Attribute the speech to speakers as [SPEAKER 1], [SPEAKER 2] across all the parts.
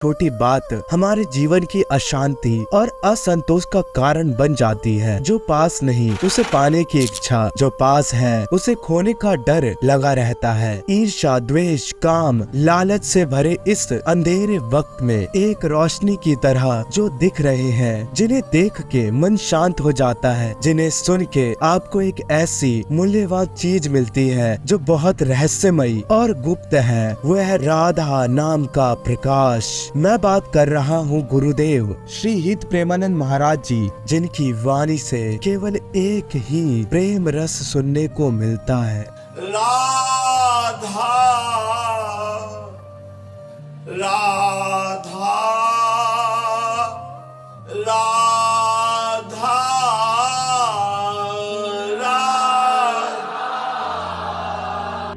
[SPEAKER 1] छोटी बात हमारे जीवन की अशांति और असंतोष का कारण बन जाती है। जो पास नहीं उसे पाने की इच्छा, जो पास है उसे खोने का डर लगा रहता है। ईर्ष्या, द्वेष, काम, लालच से भरे इस अंधेरे वक्त में एक रोशनी की तरह जो दिख रहे हैं, जिन्हें देख के मन शांत हो जाता है, जिन्हें सुन के आपको एक ऐसी मूल्यवान चीज मिलती है जो बहुत रहस्यमयी और गुप्त है, वह है राधा नाम का प्रकाश। मैं बात कर रहा हूँ गुरुदेव श्री हित प्रेमानंद महाराज जी, जिनकी वाणी से केवल एक ही प्रेम रस सुनने को मिलता है।
[SPEAKER 2] राधा राधा राधा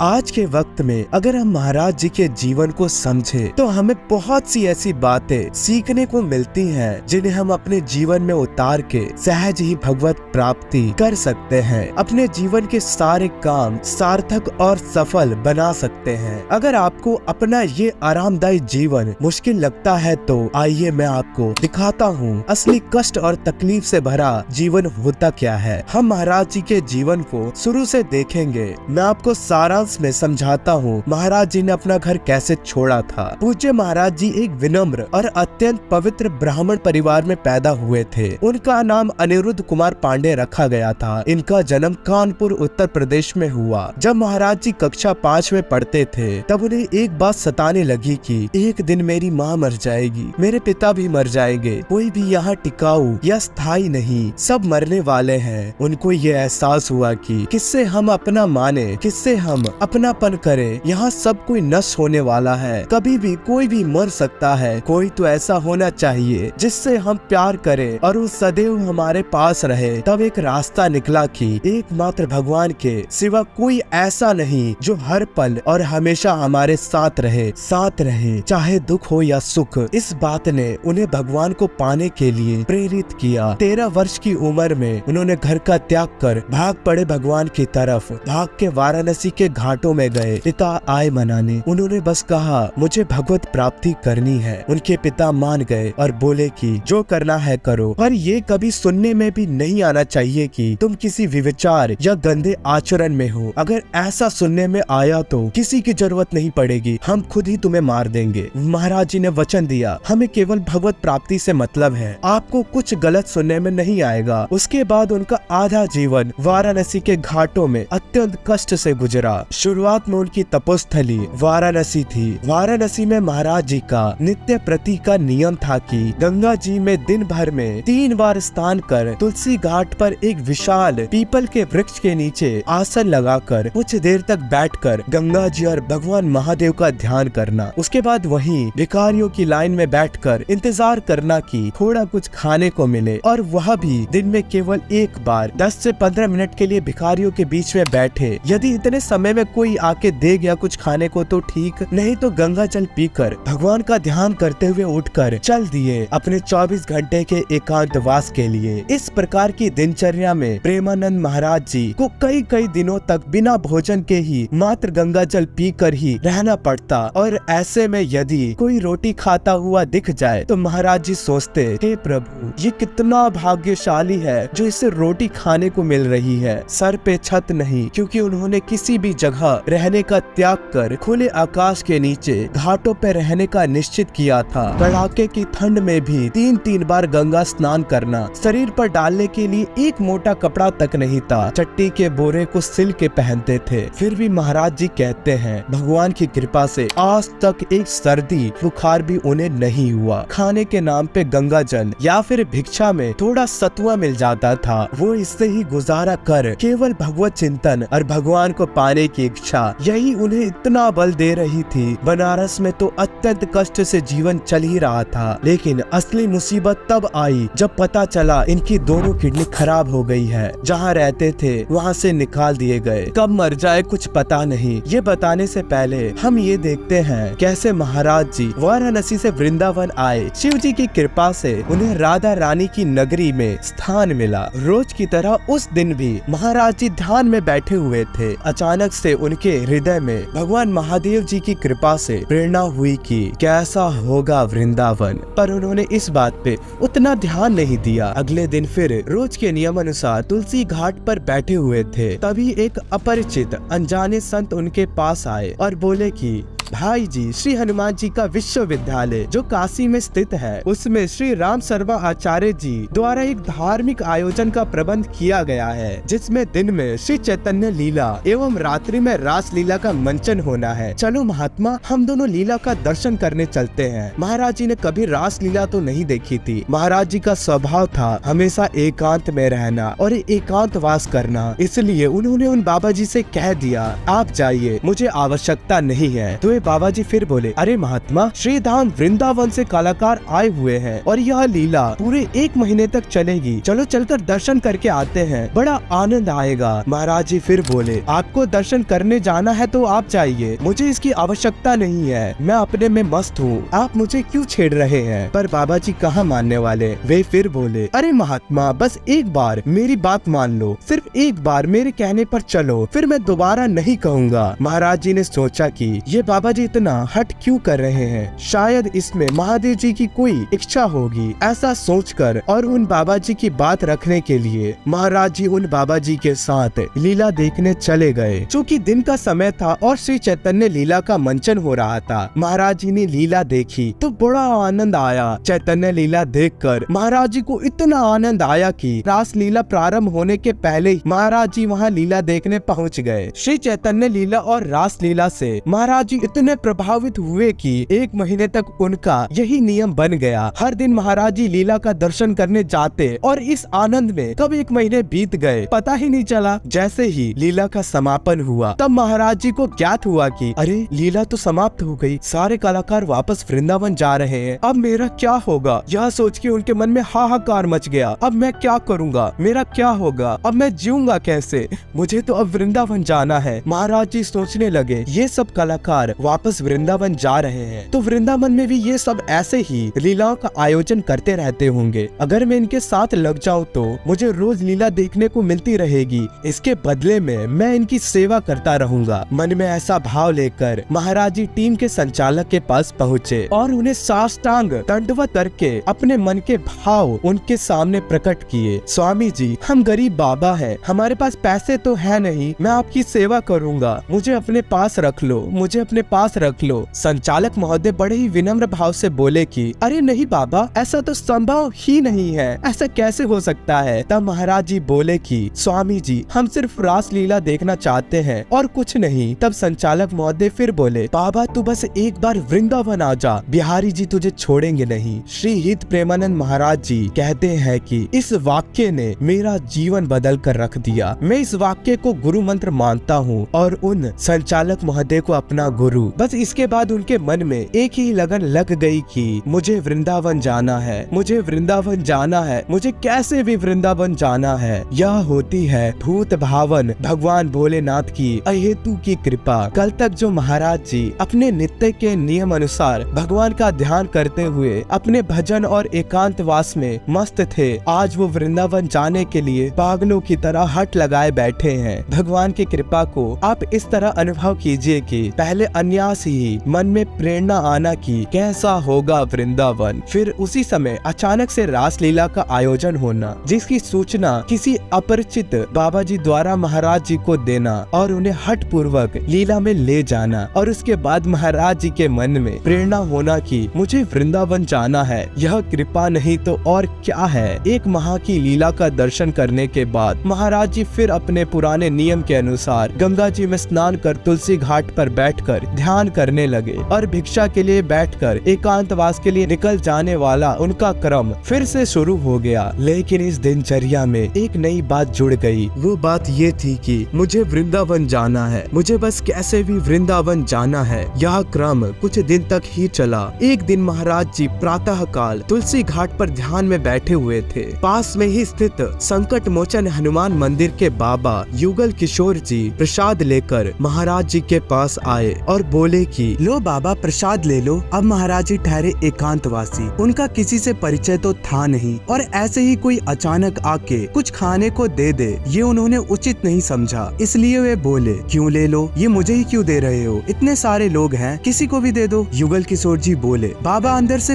[SPEAKER 1] आज के वक्त में अगर हम महाराज जी के जीवन को समझे तो हमें बहुत सी ऐसी बातें सीखने को मिलती हैं, जिन्हें हम अपने जीवन में उतार के सहज ही भगवत प्राप्ति कर सकते हैं, अपने जीवन के सारे काम सार्थक और सफल बना सकते हैं। अगर आपको अपना ये आरामदायी जीवन मुश्किल लगता है तो आइए मैं आपको दिखाता हूँ असली कष्ट और तकलीफ से भरा जीवन होता क्या है। हम महाराज जी के जीवन को शुरू से देखेंगे। मैं आपको सारांश में समझाता हूँ महाराज जी ने अपना घर कैसे छोड़ा था। पूज्य महाराज जी एक विनम्र और अत्यंत पवित्र ब्राह्मण परिवार में पैदा हुए थे। उनका नाम अनिरुद्ध कुमार पांडे रखा गया था। इनका जन्म कानपुर उत्तर प्रदेश में हुआ। जब महाराज जी कक्षा 5 में पढ़ते थे तब उन्हें एक बात सताने लगी कि एक दिन मेरी माँ मर जाएगी, मेरे पिता भी मर जाएंगे, कोई भी यहाँ टिकाऊ या स्थायी नहीं, सब मरने वाले हैं। उनको ये एहसास हुआ कि किससे हम अपना माने, किससे हम अपनापन करे, यहाँ सब कोई नष्ट होने वाला है, कभी भी कोई भी मर सकता है। कोई तो ऐसा होना चाहिए जिससे हम प्यार करें और वो सदैव हमारे पास रहे। तब एक रास्ता निकला कि एकमात्र भगवान के सिवा कोई ऐसा नहीं जो हर पल और हमेशा हमारे साथ रहे चाहे दुख हो या सुख। इस बात ने उन्हें भगवान को पाने के लिए प्रेरित किया। 13 वर्ष की उम्र में उन्होंने घर का त्याग कर भाग पड़े भगवान की तरफ। भाग के वाराणसी के घाटों में गए। पिता आए मनाने। उन्होंने बस कहा मुझे भगवत प्राप्ति करनी है। उनके पिता मान गए और बोले कि जो करना है करो, पर ये कभी सुनने में भी नहीं आना चाहिए कि तुम किसी विचार या गंदे आचरण में हो। अगर ऐसा सुनने में आया तो किसी की जरूरत नहीं पड़ेगी, हम खुद ही तुम्हें मार देंगे। महाराज जी ने वचन दिया हमें केवल भगवत प्राप्ति से मतलब है, आपको कुछ गलत सुनने में नहीं आएगा। उसके बाद उनका आधा जीवन वाराणसी के घाटों में अत्यंत कष्ट से गुजरा। शुरुआत में उनकी तपोस्थली वाराणसी थी। वाराणसी में महाराज जी का नित्य प्रति का नियम था कि गंगा जी में दिन भर में 3 बार स्नान कर तुलसी घाट पर एक विशाल पीपल के वृक्ष के नीचे आसन लगाकर कुछ देर तक बैठकर गंगा जी और भगवान महादेव का ध्यान करना। उसके बाद वहीं भिखारियों की लाइन में बैठकर इंतजार करना कि थोड़ा कुछ खाने को मिले, और वह भी दिन में केवल एक बार 10 से 15 मिनट के लिए भिखारियों के बीच में बैठे। यदि इतने समय में कोई आके दे गया कुछ खाने को तो ठीक, नहीं तो गंगा जल पीकर भगवान का ध्यान करते हुए उठकर चल दिए अपने 24 घंटे के एकांतवास के लिए। इस प्रकार की दिनचर्या में प्रेमानंद महाराज जी को कई दिनों तक बिना भोजन के ही मात्र गंगा जल पीकर ही रहना पड़ता। और ऐसे में यदि कोई रोटी खाता हुआ दिख जाए तो महाराज जी सोचते, हे प्रभु ये कितना भाग्यशाली है जो इसे रोटी खाने को मिल रही है। सर पे छत नहीं, क्योंकि उन्होंने किसी भी जगह रहने का त्याग कर खुले आकाश के नीचे घाटों पे रहने का निश्चित किया था। कड़ाके की ठंड में भी 3 बार गंगा स्नान करना। शरीर पर डालने के लिए एक मोटा कपड़ा तक नहीं था। चट्टी के बोरे को सिल के पहनते थे। फिर भी महाराज जी कहते हैं भगवान की कृपा से आज तक एक सर्दी बुखार भी उन्हें नहीं हुआ। खाने के नाम पे गंगा जल या फिर भिक्षा में थोड़ा सतुआ मिल जाता था, वो इससे ही गुजारा कर केवल भगवत चिंतन और भगवान को पाने की इच्छा, यही उन्हें इतना बल दे रही थी। बनारस में तो अत्यंत कष्ट से जीवन चल ही रहा था, लेकिन असली मुसीबत तब आई जब पता चला इनकी दोनों किडनी खराब हो गई है। जहाँ रहते थे वहाँ से निकाल दिए गए। कब मर जाए कुछ पता नहीं। ये बताने से पहले हम ये देखते हैं कैसे महाराज जी वाराणसी से वृंदावन आए। शिव जी की कृपा से उन्हें राधा रानी की नगरी में स्थान मिला। रोज की तरह उस दिन भी महाराज जी ध्यान में बैठे हुए थे। अचानक से से उनके हृदय में भगवान महादेव जी की कृपा से प्रेरणा हुई कि कैसा होगा वृंदावन, पर उन्होंने इस बात पे उतना ध्यान नहीं दिया। अगले दिन फिर रोज के नियम अनुसार तुलसी घाट पर बैठे हुए थे, तभी एक अपरिचित अनजाने संत उनके पास आए और बोले कि भाई जी, श्री हनुमान जी का विश्वविद्यालय जो काशी में स्थित है, उसमें श्री राम शर्मा आचार्य जी द्वारा एक धार्मिक आयोजन का प्रबंध किया गया है, जिसमें दिन में श्री चैतन्य लीला एवं रात्रि में रास लीला का मंचन होना है। चलो महात्मा, हम दोनों लीला का दर्शन करने चलते हैं। महाराज जी ने कभी रास लीला तो नहीं देखी थी। महाराज जी का स्वभाव था हमेशा एकांत में रहना और एकांतवास करना, इसलिए उन्होंने उन बाबा जी से कह दिया, आप जाइए, मुझे आवश्यकता नहीं है। तो बाबा जी फिर बोले, अरे महात्मा, श्री धाम वृंदावन से कलाकार आए हुए हैं और यह लीला पूरे 1 महीने तक चलेगी। चलो चलकर दर्शन करके आते हैं, बड़ा आनंद आएगा। महाराज जी फिर बोले, आपको दर्शन करने जाना है तो आप जाइए, मुझे इसकी आवश्यकता नहीं है, मैं अपने में मस्त हूँ, आप मुझे क्यों छेड़ रहे हैं। पर बाबा जी कहाँ मानने वाले, वे फिर बोले, अरे महात्मा, बस एक बार मेरी बात मान लो, सिर्फ एक बार मेरे कहने पर चलो, फिर मैं दोबारा नहीं कहूँगा। महाराज जी ने सोचा कि ये बाबा जी इतना हट क्यों कर रहे हैं, शायद इसमें महादेव जी की कोई इच्छा होगी। ऐसा सोचकर और उन बाबा जी की बात रखने के लिए महाराज जी उन बाबा जी के साथ लीला देखने चले गए। चूँकि दिन का समय था और श्री चैतन्य लीला का मंचन हो रहा था, महाराज जी ने लीला देखी तो बड़ा आनंद आया। चैतन्य लीला देखकर महाराज जी को इतना आनंद आया कि रास लीला प्रारंभ होने के पहले ही महाराज जी वहाँ लीला देखने पहुँच गए। श्री चैतन्य लीला और रास लीला से महाराज जी इतने प्रभावित हुए कि 1 महीने तक उनका यही नियम बन गया। हर दिन महाराज जी लीला का दर्शन करने जाते और इस आनंद में कब 1 महीने बीत गए पता ही नहीं चला। जैसे ही लीला का समापन हुआ तब महाराज जी को ज्ञात हुआ कि अरे, लीला तो समाप्त हो गई, सारे कलाकार वापस वृंदावन जा रहे हैं, अब मेरा क्या होगा। यह सोच के उनके मन में हाहाकार मच गया। अब मैं क्या करूँगा, मेरा क्या होगा, अब मैं जीऊंगा कैसे, मुझे तो अब वृंदावन जाना है। महाराज जी सोचने लगे, ये सब कलाकार वापस वृंदावन जा रहे हैं तो वृंदावन में भी ये सब ऐसे ही लीलाओं का आयोजन करते रहते होंगे। अगर मैं इनके साथ लग जाऊं तो मुझे रोज लीला देखने को मिलती रहेगी, इसके बदले में मैं इनकी सेवा करता रहूंगा। मन में ऐसा भाव लेकर महाराज जी टीम के संचालक के पास पहुँचे और उन्हें साष्टांग दंडवत करके अपने मन के भाव उनके सामने प्रकट किए। स्वामी जी, हम गरीब बाबा है, हमारे पास पैसे तो है नहीं, मैं आपकी सेवा करूँगा, मुझे अपने पास रख लो, मुझे अपने पास रख लो। संचालक महोदय बड़े ही विनम्र भाव से बोले कि अरे नहीं बाबा, ऐसा तो संभव ही नहीं है, ऐसा कैसे हो सकता है। तब महाराज जी बोले कि स्वामी जी, हम सिर्फ रास लीला देखना चाहते हैं और कुछ नहीं। तब संचालक महोदय फिर बोले, बाबा तू बस एक बार वृंदावन आ जा, बिहारी जी तुझे छोड़ेंगे नहीं। श्री हित प्रेमानंद महाराज जी कहते हैं कि इस वाक्य ने मेरा जीवन बदल कर रख दिया। मैं इस वाक्य को गुरु मंत्र मानता हूँ और उन संचालक महोदय को अपना गुरु। बस इसके बाद उनके मन में एक ही लगन लग गई कि मुझे वृंदावन जाना है, मुझे वृंदावन जाना है, मुझे कैसे भी वृंदावन जाना है। यह होती है भूत भावन भगवान भोलेनाथ की अहेतु की कृपा। कल तक जो महाराज जी अपने नित्य के नियम अनुसार भगवान का ध्यान करते हुए अपने भजन और एकांतवास में मस्त थे, आज वो वृंदावन जाने के लिए पागलों की तरह हट लगाए बैठे हैं। भगवान की कृपा को आप इस तरह अनुभव कीजिए कि पहले अन्यास ही मन में प्रेरणा आना कि कैसा होगा वृंदावन, फिर उसी समय अचानक से रास लीला का आयोजन होना, जिसकी सूचना किसी अपरिचित बाबा जी द्वारा महाराज जी को देना और उन्हें हठ पूर्वक लीला में ले जाना, और उसके बाद महाराज जी के मन में प्रेरणा होना कि मुझे वृंदावन जाना है। यह कृपा नहीं तो और क्या है। एक माह की लीला का दर्शन करने के बाद महाराज जी फिर अपने पुराने नियम के अनुसार गंगा जी में स्नान कर तुलसी घाट पर बैठकर ध्यान करने लगे और भिक्षा के लिए बैठकर एकांतवास के लिए निकल जाने वाला उनका क्रम फिर से शुरू हो गया। लेकिन इस दिनचर्या में एक नई बात जुड़ गई। वो बात ये थी कि मुझे वृंदावन जाना है, मुझे बस कैसे भी वृंदावन जाना है। यह क्रम कुछ दिन तक ही चला। एक दिन महाराज जी प्रातः काल तुलसी घाट पर ध्यान में बैठे हुए थे। पास में ही स्थित संकट मोचन हनुमान मंदिर के बाबा युगल किशोर जी प्रसाद लेकर महाराज जी के पास आए और बोले कि लो बाबा प्रसाद ले लो। अब महाराज जी ठहरे एकांतवासी, उनका किसी से परिचय तो था नहीं और ऐसे ही कोई अचानक आके कुछ खाने को दे दे ये उन्होंने उचित नहीं समझा, इसलिए वे बोले क्यों ले लो, ये मुझे ही क्यों दे रहे हो, इतने सारे लोग हैं किसी को भी दे दो। युगल किशोर जी बोले बाबा अंदर से